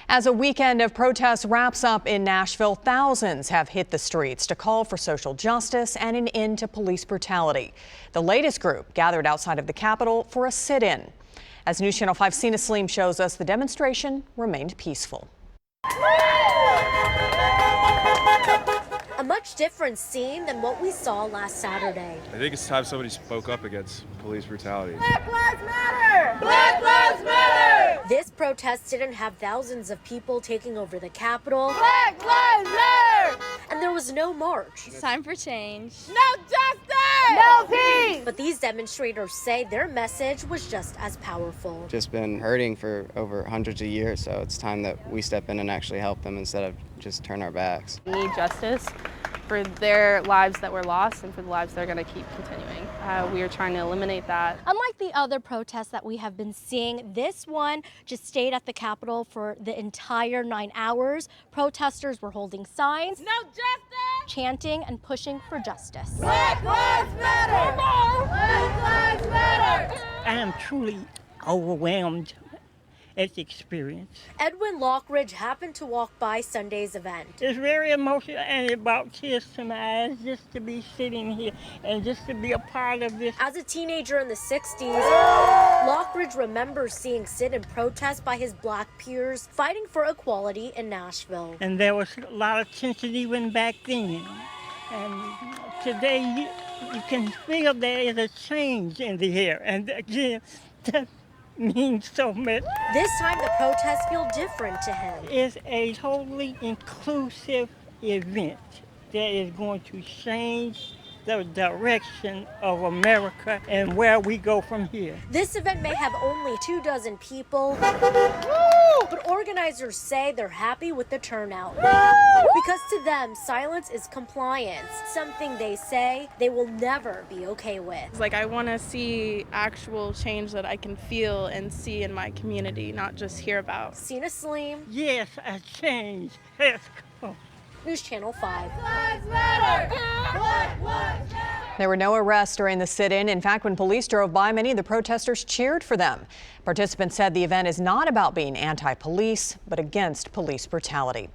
As a weekend of protests wraps up in Nashville, thousands have hit the streets to call for social justice and an end to police brutality. The latest group gathered outside of the Capitol for a sit-in. As News Channel 5's Sina Saleem shows us, the demonstration remained peaceful. A much different scene than what we saw last Saturday. I think it's time somebody spoke up against police brutality. Black Lives Matter! Black Lives Matter! This protest didn't have thousands of people taking over the Capitol. Black Lives Matter! And there was no march. It's time for change. No justice! No peace! But these demonstrators say their message was just as powerful. Just been hurting for over hundreds of years, so it's time that we step in and actually help them instead of just turn our backs. We need justice for their lives that were lost and for the lives they're going to keep continuing. We are trying to eliminate that. Unlike the other protests that we have been seeing, this one just stayed at the Capitol for the entire 9 hours. Protesters were holding signs, No justice! chanting and pushing for justice. Black Lives Matter! Black Lives Matter! I am truly overwhelmed at the experience. Edwin Lockridge happened to walk by Sunday's event. It's very emotional and it brought tears to my eyes just to be sitting here and just to be a part of this. As a teenager in the 60s, Lockridge remembers seeing sit-in protests by his black peers fighting for equality in Nashville. And there was a lot of tension even back then. And today you can feel there is a change in the air. And again, that means so much. This time the protests feel different to him. It's a totally inclusive event that is going to change the direction of America and where we go from here. This event may have only 24 people, but organizers say they're happy with the turnout. Because to them, silence is compliance, something they say they will never be okay with. It's like I want to see actual change that I can feel and see in my community, not just hear about. Sina Saleem, Yes, a change has come. News Channel 5. Lives Matter! Black Lives Matter! There were no arrests during the sit-in. In fact, when police drove by, many of the protesters cheered for them. Participants said the event is not about being anti-police, but against police brutality.